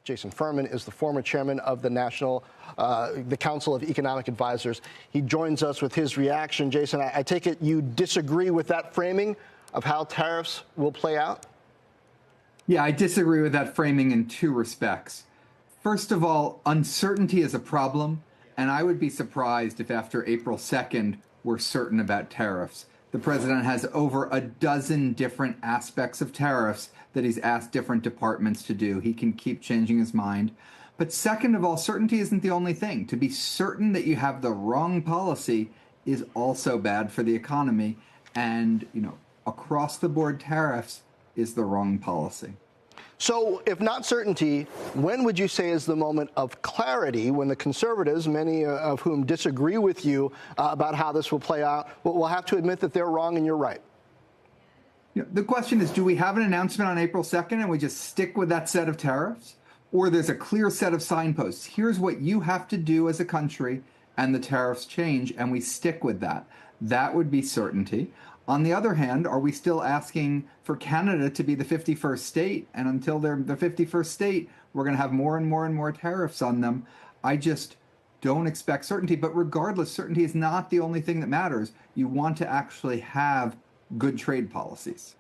Jason Furman is the former chairman of the Council of Economic Advisors. He joins us with his reaction. Jason, I take it you disagree with that framing of how tariffs will play out? Yeah, I disagree with that framing in two respects. First of all, uncertainty is a problem, and I would be surprised if after April 2nd we're certain about tariffs. The president has over a dozen different aspects of tariffs that he's asked different departments to do. He can keep changing his mind. But second of all, certainty isn't the only thing. To be certain that you have the wrong policy is also bad for the economy. And, across the board tariffs is the wrong policy. So if not certainty, when would you say is the moment of clarity when the conservatives, many of whom disagree with you about how this will play out, will have to admit that they're wrong and you're right? The question is, do we have an announcement on April 2nd and we just stick with that set of tariffs? Or there's a clear set of signposts. Here's what you have to do as a country, and the tariffs change, and we stick with that. That would be certainty. On the other hand, are we still asking for Canada to be the 51st state? And until they're the 51st state, we're going to have more and more and more tariffs on them. I just don't expect certainty. But regardless, certainty is not the only thing that matters. You want to actually have good trade policies.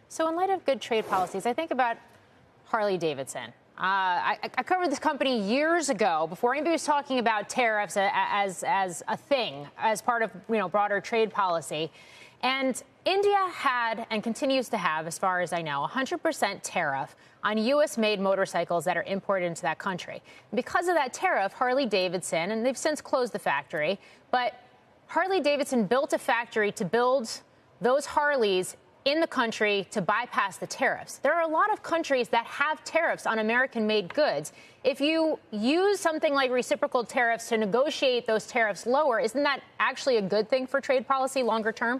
So in light of good trade policies, I think about Harley-Davidson. I covered this company years ago before anybody was talking about tariffs as a thing, as part of broader trade policy. And India had and continues to have, as far as I know, 100% tariff on U.S.-made motorcycles that are imported into that country. Because of that tariff, Harley-Davidson, and they've since closed the factory, but Harley-Davidson built a factory to build those Harleys in the country to bypass the tariffs. There are a lot of countries that have tariffs on American-made goods. If you use something like reciprocal tariffs to negotiate those tariffs lower, isn't that actually a good thing for trade policy longer term?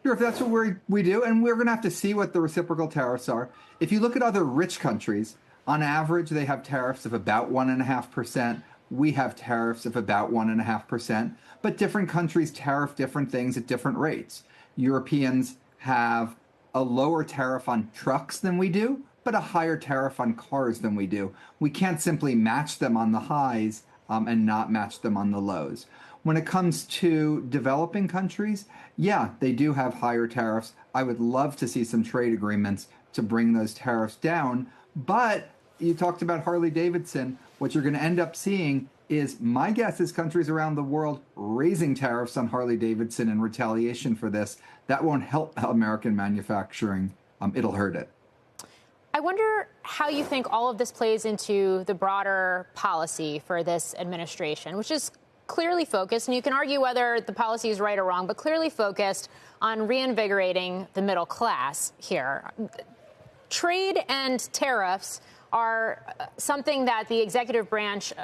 Sure, if that's what we do, and we're going to have to see what the reciprocal tariffs are. If you look at other rich countries, on average, they have tariffs of about 1.5%. We have tariffs of about 1.5%, but different countries tariff different things at different rates. Europeans have a lower tariff on trucks than we do, but a higher tariff on cars than we do. We can't simply match them on the highs and not match them on the lows. When it comes to developing countries, yeah, they do have higher tariffs. I would love to see some trade agreements to bring those tariffs down. But you talked about Harley-Davidson. What you're going to end up seeing is, my guess is, countries around the world raising tariffs on Harley-Davidson in retaliation for this. That won't help American manufacturing. It'll hurt it. I wonder how you think all of this plays into the broader policy for this administration, which is clearly focused, and you can argue whether the policy is right or wrong, but clearly focused on reinvigorating the middle class here. Trade and tariffs are something that the executive branch,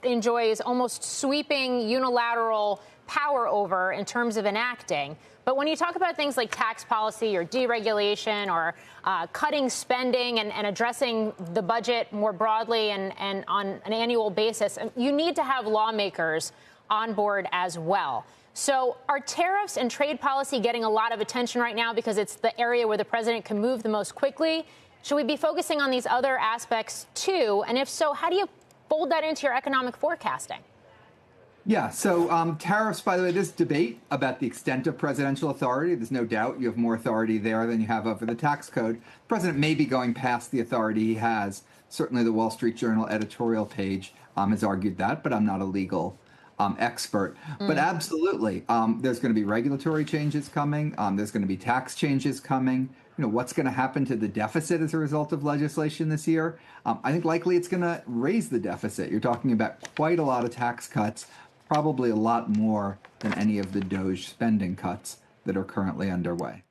enjoys almost sweeping unilateral power over in terms of enacting. But when you talk about things like tax policy or deregulation or cutting spending and addressing the budget more broadly and on an annual basis, you need to have lawmakers on board as well. So are tariffs and trade policy getting a lot of attention right now because it's the area where the president can move the most quickly? Should we be focusing on these other aspects too? And if so, how do you fold that into your economic forecasting? Yeah, so tariffs, by the way, there's debate about the extent of presidential authority. There's no doubt you have more authority there than you have over the tax code. The president may be going past the authority he has. Certainly the Wall Street Journal editorial page has argued that, but I'm not a legal expert. But absolutely, there's going to be regulatory changes coming. There's going to be tax changes coming. What's going to happen to the deficit as a result of legislation this year? I think likely it's going to raise the deficit. You're talking about quite a lot of tax cuts, probably a lot more than any of the DOGE spending cuts that are currently underway.